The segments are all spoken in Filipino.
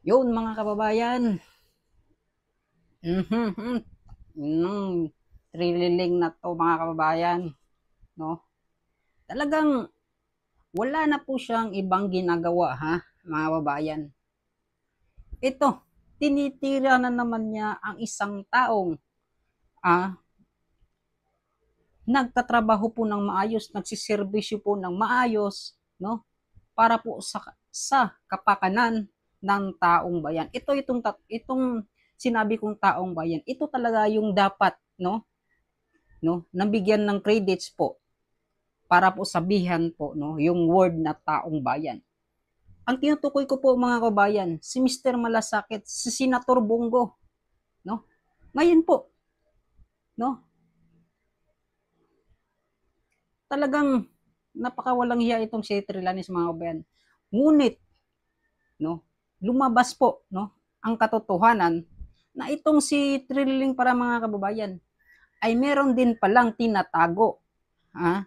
Yun mga kababayan. Mhm. Nung trililing na to mga kababayan, no? Talagang wala na po siyang ibang ginagawa ha, mga kababayan. Ito, tinitira na naman niya ang isang taong ah, nagtatrabaho po ng maayos, nagsiservisyo po ng maayos, no? Para po sa kapakanan ng taong bayan. Itong sinabi kong taong bayan, ito talaga yung dapat, no, nabigyan ng credits po para po sabihan po, no, yung word na taong bayan. Ang tinutukoy ko po mga kabayan, si Mr. Malasakit, si Senator Bongo, no? Ngayon po, no, talagang napakawalang hiya itong si Trillanes mga kabayan. Ngunit, no, lumabas po, no, ang katotohanan na itong si Trilling para mga kababayan ay meron din palang tinatago. Ha?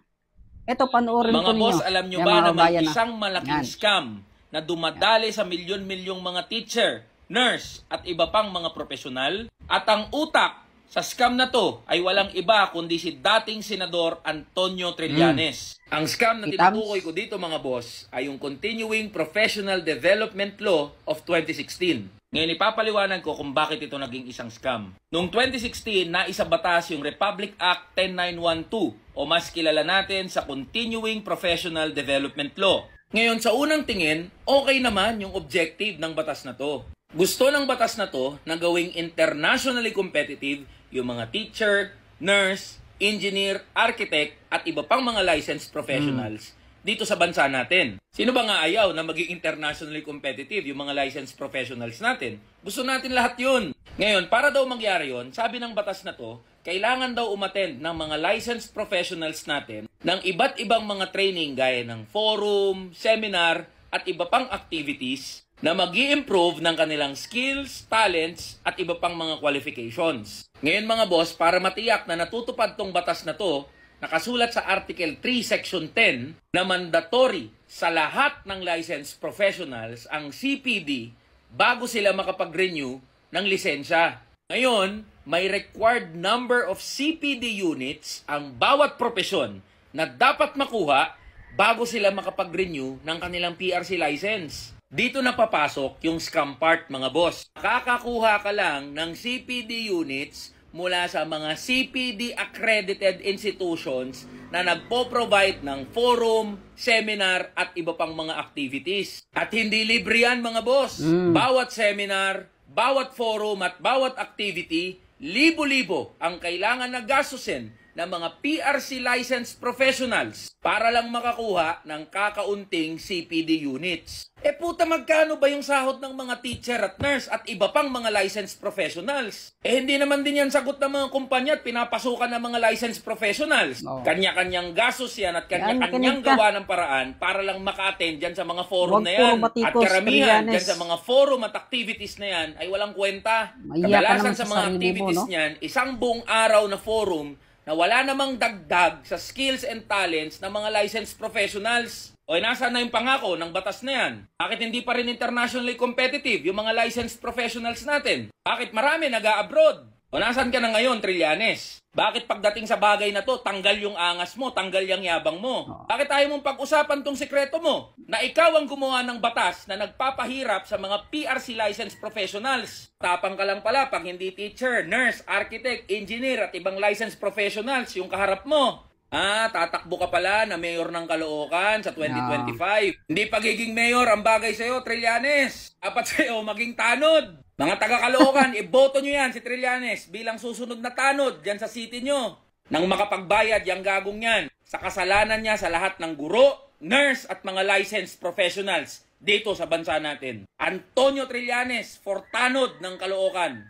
Ito, panoorin po Mga boss, ninyo. alam nyo Yan ba mga na may kababayan na. isang malaking Yan. scam na dumadali sa milyon-milyong mga teacher, nurse, at iba pang mga profesional? At ang utak sa scam na to ay walang iba kundi si dating Senador Antonio Trillanes. Ang scam na tinutukoy ko dito mga boss ay yung Continuing Professional Development Law of 2016. Ngayon ipapaliwanag ko kung bakit ito naging isang scam. Noong 2016, naisabatas yung Republic Act 10912 o mas kilala natin sa Continuing Professional Development Law. Ngayon sa unang tingin, okay naman yung objective ng batas na to. Gusto ng batas na to na gawing internationally competitive yung mga teacher, nurse, engineer, architect at iba pang mga licensed professionals dito sa bansa natin. Sino ba nga ayaw na maging internationally competitive yung mga licensed professionals natin? Gusto natin lahat yun. Ngayon, para daw mangyari yun, sabi ng batas na to, kailangan daw umattend ng mga licensed professionals natin ng iba't ibang mga training gaya ng forum, seminar, at iba pang activities na mag-i-improve ng kanilang skills, talents, at iba pang mga qualifications. Ngayon mga boss, para matiyak na natutupad tong batas na to, nakasulat sa Article 3, Section 10 na mandatory sa lahat ng licensed professionals ang CPD bago sila makapag-renew ng lisensya. Ngayon, may required number of CPD units ang bawat propesyon na dapat makuha bago sila makapag-renew ng kanilang PRC license. Dito na papasok yung scam part mga boss. Makakakuha ka lang ng CPD units mula sa mga CPD accredited institutions na nagpo-provide ng forum, seminar at iba pang mga activities. At hindi libre yan mga boss. Bawat seminar, bawat forum at bawat activity, libo-libo ang kailangan na gastusin ng mga PRC licensed professionals para lang makakuha ng kakaunting CPD units. Puta, magkano ba yung sahod ng mga teacher at nurse at iba pang mga licensed professionals? Hindi naman din yan sagot ng mga kumpanya at pinapasukan ng mga licensed professionals. Kanya-kanyang gastos yan at kanya-kanyang gawa ng paraan para lang maka-attend dyan sa mga forum na yan. At karamihan dyan sa mga forum at activities na yan ay walang kwenta. Kadalasan sa mga activities niyan, isang buong araw na forum na wala namang dagdag sa skills and talents ng mga licensed professionals. Nasaan na yung pangako ng batas na yan? Bakit hindi pa rin internationally competitive yung mga licensed professionals natin? Bakit marami nag-a-abroad? Nasaan ka na ngayon, Trillanes? Bakit pagdating sa bagay na to, tanggal yung angas mo, tanggal yung yabang mo? Bakit ayaw mong pag-usapan tong sekreto mo? Na ikaw ang gumawa ng batas na nagpapahirap sa mga PRC licensed professionals. Tapang ka lang pala pag hindi teacher, nurse, architect, engineer at ibang licensed professionals yung kaharap mo. Tatakbo ka pala na mayor ng Caloocan sa 2025. Hindi pagiging mayor ang bagay sa'yo, Trillanes. Dapat sa'yo maging tanod. Mga taga-Caloocan, iboto nyo yan si Trillanes bilang susunod na tanod dyan sa city nyo. Nang makapagbayad yung gagong yan sa kasalanan niya sa lahat ng guro, nurse at mga licensed professionals dito sa bansa natin. Antonio Trillanes for tanod ng Caloocan.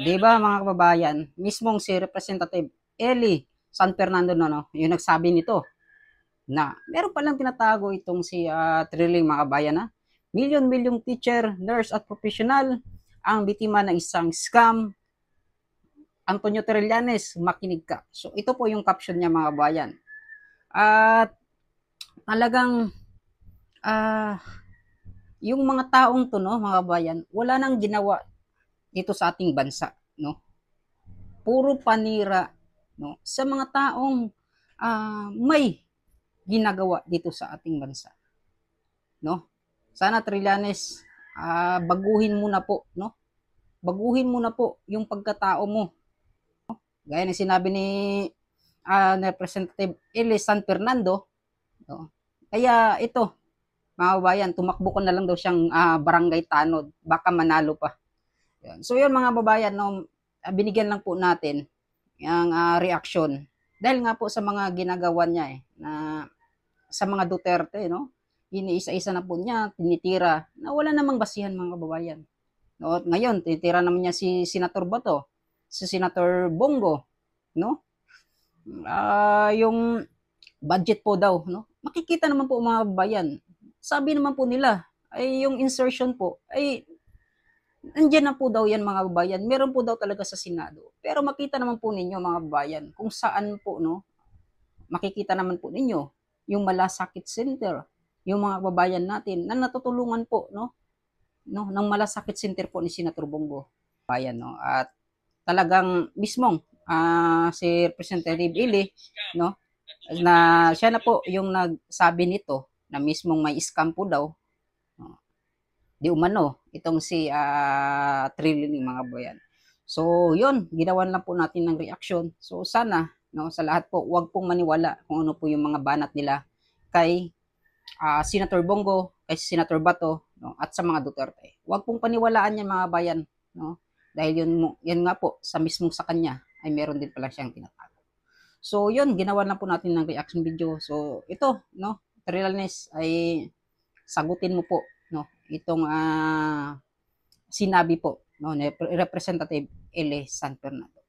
Di ba mga kababayan, mismong si Representative Eli San Fernando yung nagsabi nito na meron palang tinatago itong si Trilling mga kabayan na milyon-milyong teacher, nurse at professional ang biktima ng isang scam. Antonio Trillanes, makinig ka. So ito po yung caption niya mga kabayan. At talagang yung mga taong to, no, mga bayan, wala nang ginawa dito sa ating bansa, no? Puro panira, no, sa mga taong may ginagawa dito sa ating bansa, no? Sana Trillanes, baguhin mo na po, no? Baguhin mo na po yung pagkatao mo. Gaya ng sinabi ni Representative Eli San Fernando, no? Kaya ito, mga bayan, tumakbo ko na lang daw siyang barangay tanod, baka manalo pa. Yan. So yun mga babayan, no, binigyan lang po natin yung reaction dahil nga po sa mga ginagawa niya na sa mga Duterte, no? Iniisa-isa na po niya, tinitira na wala namang basihan mga babayan. No? At ngayon, tinitira naman niya si Senator Bato, si Senator Bongo, no? Yung budget po daw, no? Makikita naman po mga babayan. Sabi naman po nila, ay yung insertion po, ay nandiyan na po daw yan mga babayan. Meron po daw talaga sa Senado. Pero makita naman po ninyo mga babayan kung saan po, no? Makikita naman po ninyo yung Malasakit Center, yung mga babayan natin na natutulungan po, no? Ng Malasakit Center po ni Senator Bongo. Bayan, no? At talagang mismong si Representative Ili, no? Na siya na po yung nagsabi nito na mismong may scam po daw. No? Di umano itong si Trilling mga bayan. So, yun, ginawan lang po natin ng reaction. So, sana, no, sa lahat po, wag pong maniwala kung ano po yung mga banat nila kay Senator Bongo, kay Senator Bato, no, at sa mga Duterte. Wag pong paniwalaan yan mga bayan, no? Dahil yun nga po, sa mismong sa kanya, ay meron din pala siyang tinatago. So, yun, ginawa na po natin ng reaction video. So, ito, no, Trillanes ay sagutin mo po, no, itong sinabi po, no, ni Representative Eli San Fernando.